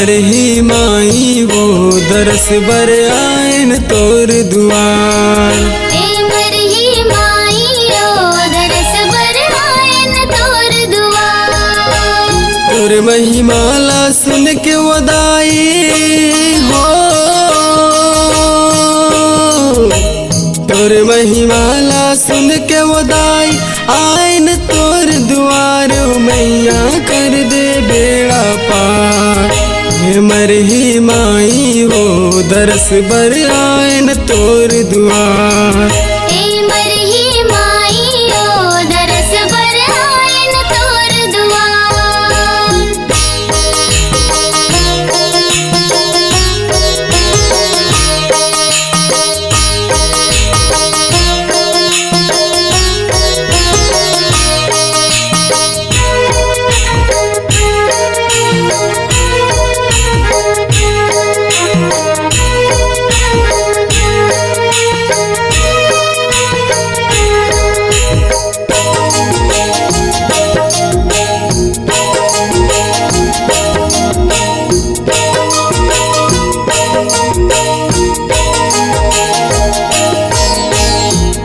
मरही माई वो दरस बर आयन तोर दुआर। मरही माई ओ दरस बर आयन तोर दुआर। तोर महिमाला सुन के वदाई हो, तोर महिमाला सुन के वदाई आयन तोर दुआर। मैया कर दे बेड़ा पार। हे मरही माई हो दरस बर आयन तोर दुआर। मरही माई ओ दरस बर आयन तोर दुआर।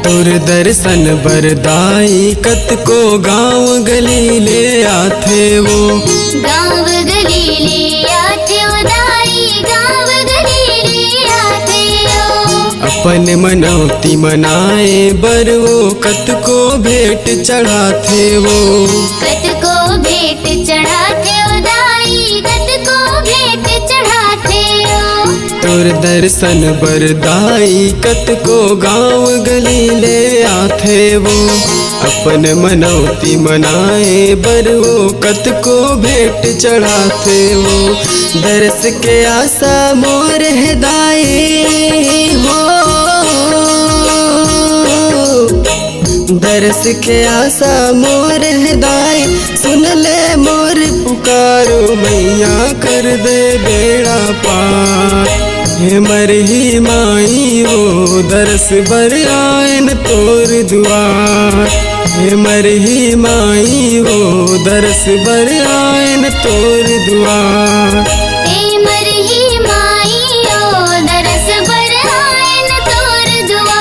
तोर दर्शन बरदाई कत को गाँव गली ले आथे वो। गाँव गली ले आथे उदाई, गाँव गली ले आथे ओ। अपन मनौती मनाए बर वो कत को भेंट चढ़ाथे वो। कत को भेंट चढ़ाथे उदाई, कत को भेंट चढ़ाथे ओ। तोर दर्शन बरदाई कत को गाँव गली ले आथे वो। अपन मनौती मनाए बर वो कत को भेंट चढ़ाथे वो। दरस के आशा मोर हृदय हो, दरस के आशा मोर हृदय सुन ले मोर पुकारो। मैया कर दे बेड़ा पार। हे मरही माई वो दरस बर आयन तोर दुआर। हे मरही माई वो दरस बर आयन तोर दुआर। मरही माई ओ दरस बर आयन तोर दुआर।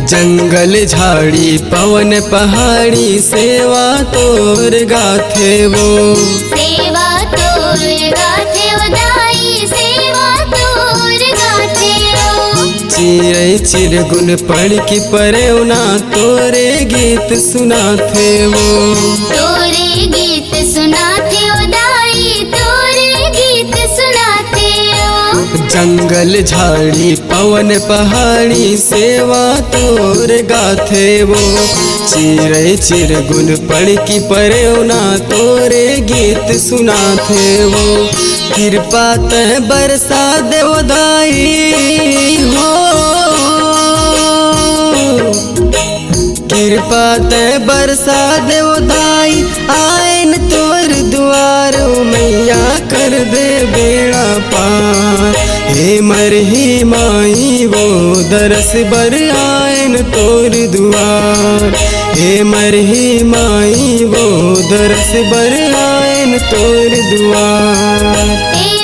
जंगल झाड़ी पवन पहाड़ी सेवा तोर गाथे वो। सेवा तोर गाथे उदाई, सेवा तोर गाथे ओ। चिरई चिरगुन पढ़ की परेवना तोरे गीत सुनाथे वो। तोरे गीत सुनाथे उदाई, तोरे गीत सुनाथे ओ। जंगल झाड़ी पवन पहाड़ी सेवा तोर गाथे वो। चिरई चिरगुन पढ़ की परेवना तोरे गीत सुनाथे वो। कृपा तह बरसा देवदाई हो, कृपा तह बरसा देवदाई आयन तोर दुआर। मैया कर दे बेड़ा पार। हे मरही माई वो दरस बर आयन तोर दुआर। हे मरही माई वो दरस बर आयन तोर दुआर।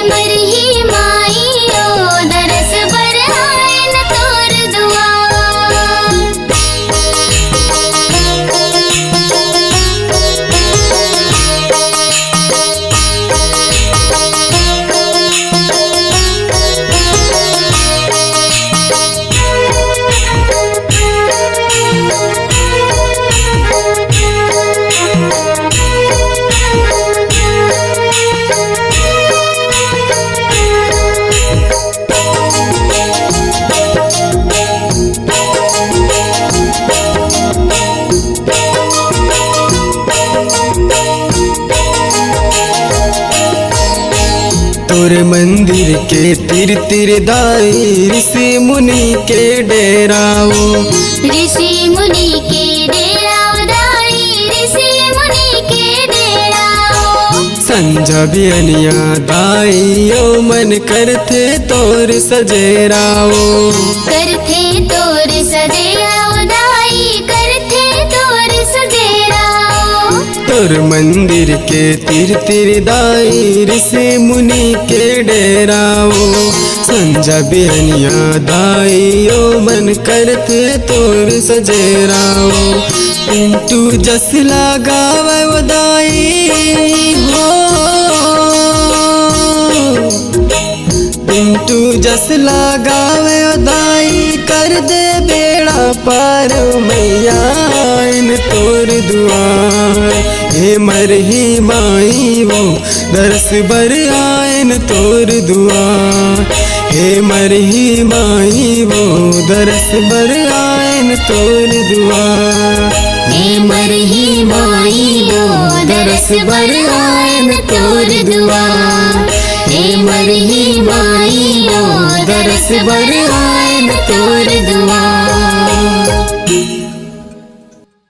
मरही माई ओ दरस बर आयन तोर दुआर। तोर मंदिर के तिर तिर दाई ऋषि मुनि के डेराओ ऋषि मुनि के डेरा उदाई ऋषि मुनि के डेरा संझा बियनिया दाइयो मन करथे तोर सजेराओ करथे तोर सजेरा उदाई करथे तोर सजेरा तोर मंदिर के तिर तिर दाई ऋषि मुनि के डेराओ संझा बियनिया दाइयो मन करथे तोर सजेराओ पिंटू जस लगावे दाई हो पिंटू जस लगावे दाई कर दे बेड़ा पार मैया इन तोर दुआर हे मरही माई वो दरस बर आयन तोर दुआर हे मरही माई वो दरस बर आयन तोर दुआर हे मरही माई वो दरस बर आयन तोर दुआर हे मरही माई वो दरस बर आयन तोर